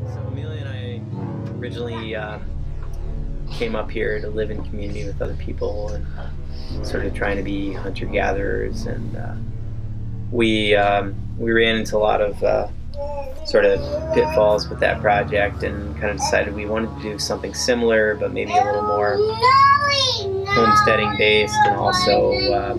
So Amelia and I originally came up here to live in community with other people and sort of trying to be hunter-gatherers, and we ran into a lot of sort of pitfalls with that project, and kind of decided we wanted to do something similar, but maybe a little more homesteading based, and also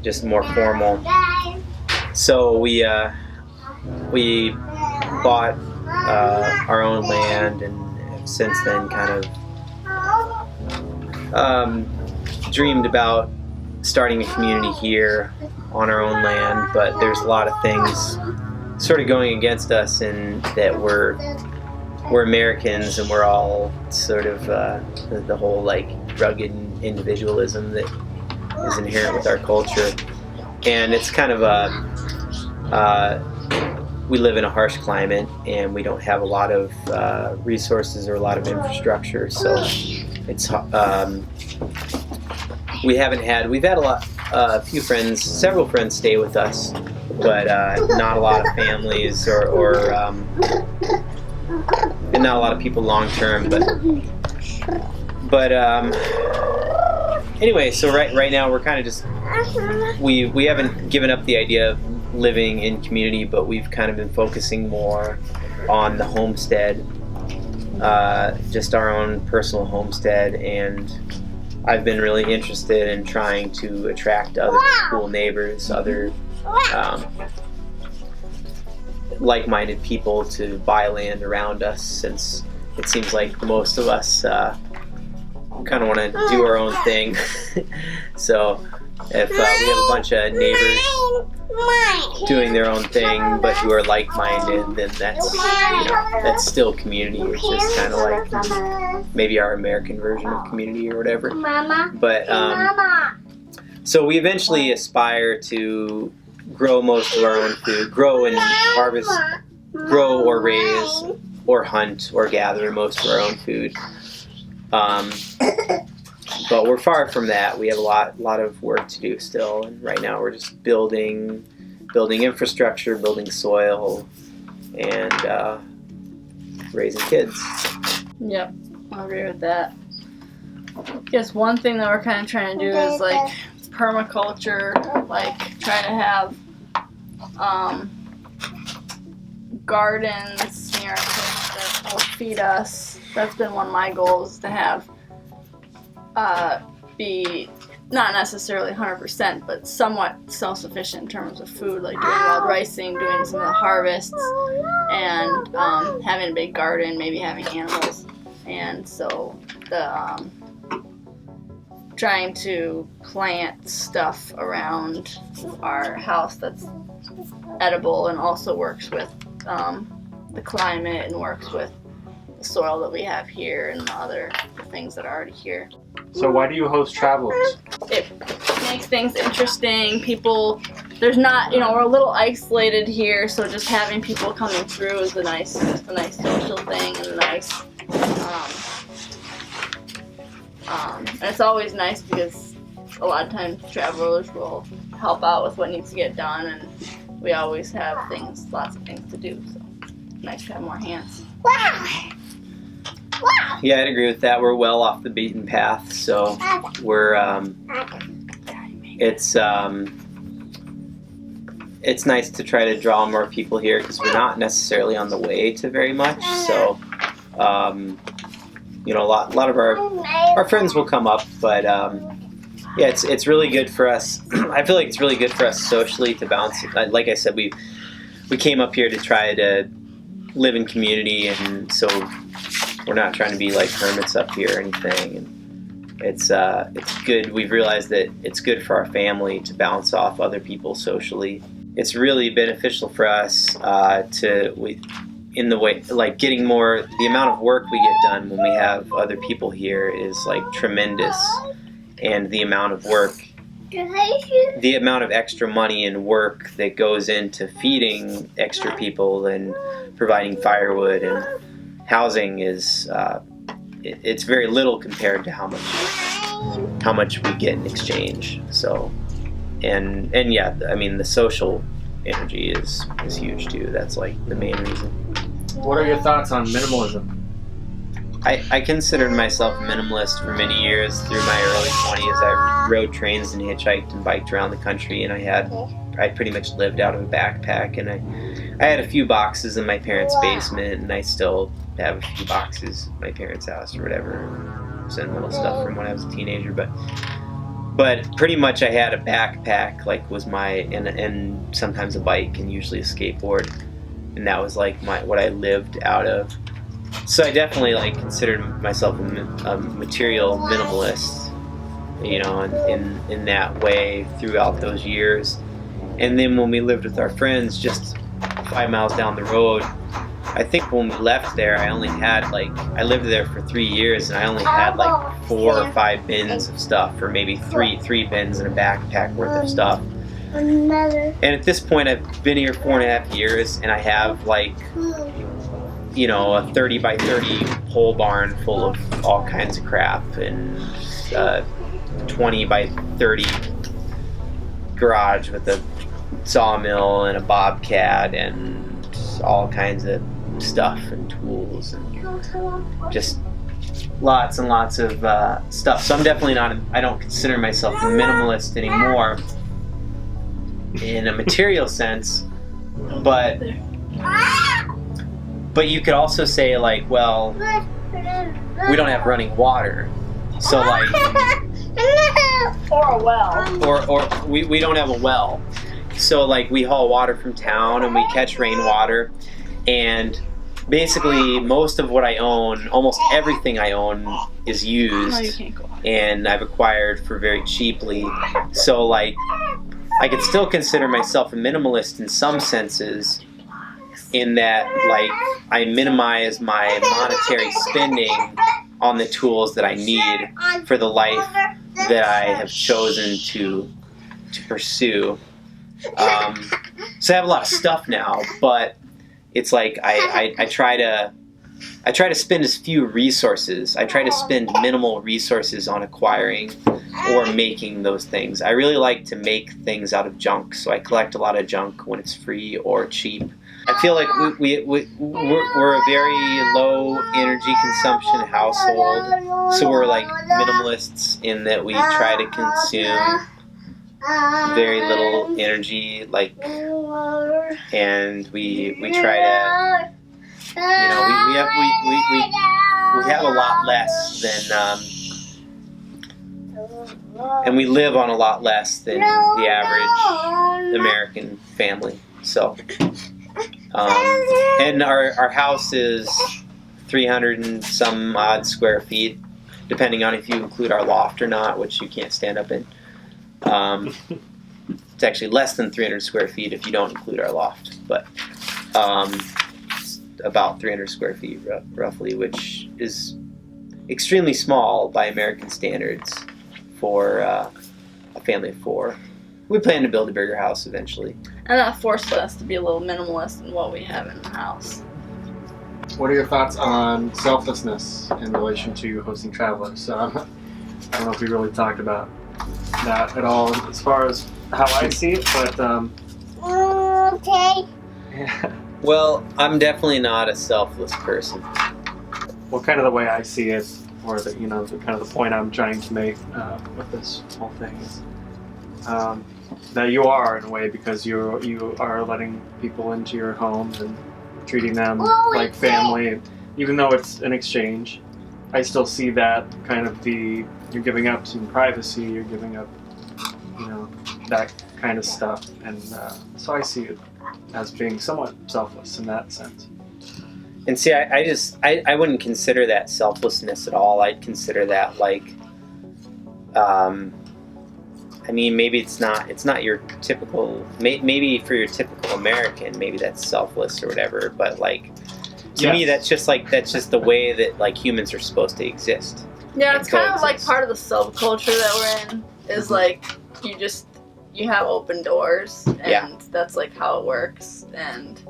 just more formal. So we bought our own land, and have since then kind of dreamed about starting a community here on our own land, but there's a lot of things sort of going against us in that we're Americans, and we're all sort of the whole like rugged individualism that is inherent with our culture, and it's kind of we live in a harsh climate, and we don't have a lot of resources or a lot of infrastructure, so it's we've had a few friends, several friends stay with us, but not a lot of families and not a lot of people long term. But anyway, so right now we're kind of just we haven't given up the idea of living in community, but we've kind of been focusing more on the homestead, just our own personal homestead, and I've been really interested in trying to attract other cool neighbors, other like-minded people to buy land around us, since it seems like most of us kind of want to do our own thing. So if we have a bunch of neighbors doing their own thing but who are like-minded, then that's still community. It's just kind of like maybe our American version of community or whatever. But so we eventually aspire to grow most of our own food, grow and harvest, grow or raise or hunt or gather most of our own food. But we're far from that. We have a lot of work to do still, and right now we're just building infrastructure, building soil, and raising kids. Yep, I agree with that. I guess one thing that we're kind of trying to do is like permaculture, like trying to have gardens near our kids that will feed us. That's been one of my goals, to have be not necessarily 100%, but somewhat self-sufficient in terms of food, like doing wild ricing, doing some of the harvests, and having a big garden, maybe having animals. And so the trying to plant stuff around our house that's edible and also works with the climate and works with the soil that we have here and the other things that are already here. So why do you host travelers? It makes things interesting. People, there's not, we're a little isolated here, so just having people coming through is a nice social thing, and a nice, and it's always nice because a lot of times travelers will help out with what needs to get done, and we always have lots of things to do, so it's nice to have more hands. Wow. Yeah, I'd agree with that. We're well off the beaten path, so we're it's nice to try to draw more people here, because we're not necessarily on the way to very much. So a lot of our friends will come up, but yeah, it's really good for us. I feel like it's really good for us socially to bounce. Like I said, we came up here to try to live in community, and so we're not trying to be like hermits up here or anything. And it's good. We've realized that it's good for our family to bounce off other people socially. It's really beneficial for us in the way, like getting more. The amount of work we get done when we have other people here is like tremendous, and the amount of work, the amount of extra money and work that goes into feeding extra people and providing firewood and housing is it's very little compared to how much we get in exchange. So and yeah, I mean the social energy is huge too. That's like the main reason. What are your thoughts on minimalism? I considered myself a minimalist for many years. Through my early 20s, I rode trains and hitchhiked and biked around the country, and I pretty much lived out of a backpack, and I had a few boxes in my parents' basement, and I still have a few boxes in my parents' house or whatever, sentimental stuff from when I was a teenager, but pretty much I had a backpack, like was my, and sometimes a bike, and usually a skateboard, and that was like what I lived out of. So I definitely like considered myself a material minimalist, you know, in that way throughout those years. And then when we lived with our friends just 5 miles down the road, I think when we left there, I only had I lived there for 3 years, and I only had like 4 or 5 bins of stuff, or maybe three bins and a backpack worth of stuff. And at this point, I've been here 4.5 years, and I have like, you know, a 30 by 30 pole barn full of all kinds of crap, and 20 by 30 garage with a sawmill and a bobcat and all kinds of stuff and tools and just lots and lots of stuff. So I'm definitely not, I don't consider myself a minimalist anymore in a material sense, but you could also say like, well, we don't have running water, so like, Or a well. or we don't have a well, so like we haul water from town and we catch rainwater, and basically most of what I own, almost everything I own, is used, No, you can't go. and I've acquired for very cheaply. So like, I could still consider myself a minimalist in some senses, in that like I minimize my monetary spending on the tools that I need for the life that I have chosen to pursue. So I have a lot of stuff now, but it's like I try to spend as few resources. I try to spend minimal resources on acquiring or making those things. I really like to make things out of junk, so I collect a lot of junk when it's free or cheap. I feel like we're a very low energy consumption household, so we're like minimalists in that we try to consume very little energy, like, and we try to, you know, we have a lot less than, and we live on a lot less than the average American family. So, and our house is 300 and some odd square feet, depending on if you include our loft or not, which you can't stand up in. It's actually less than 300 square feet if you don't include our loft, but it's about 300 square feet roughly, which is extremely small by American standards for a family of 4. We plan to build a bigger house eventually. And that forced us to be a little minimalist in what we have in the house. What are your thoughts on selflessness in relation to hosting travelers? I don't know if we really talked about that at all as far as how I see it, but yeah. Well, I'm definitely not a selfless person. Well, kind of the way I see it, or the, you know, the kind of the point I'm trying to make with this whole thing is that you are, in a way, because you are letting people into your home and treating them like family. And even though it's an exchange, I still see that kind of you're giving up some privacy, you're giving up, you know, that kind of stuff, and so I see it as being somewhat selfless in that sense. And see, I wouldn't consider that selflessness at all. I'd consider that like, I mean, maybe it's not your typical, maybe for your typical American, maybe that's selfless or whatever, but like, to me, that's just the way that like humans are supposed to exist. Yeah, it's kind of like part of the subculture that we're in, is like, you have open doors, and that's like how it works, and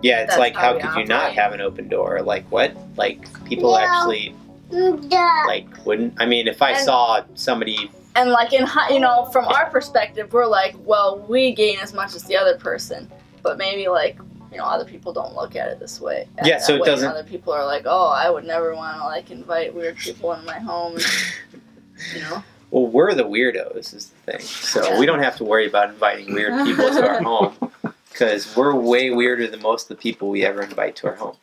yeah, it's like, how could you not have an open door? Like, what? Like, people actually, like, wouldn't, I mean, if I saw somebody... And like, you know, from our perspective, we're like, well, we gain as much as the other person, but maybe like, other people don't look at it this way. Yeah, so it doesn't. Other people are like, oh, I would never want to like invite weird people into my home. Well, we're the weirdos is the thing. So we don't have to worry about inviting weird people to our home because we're way weirder than most of the people we ever invite to our home.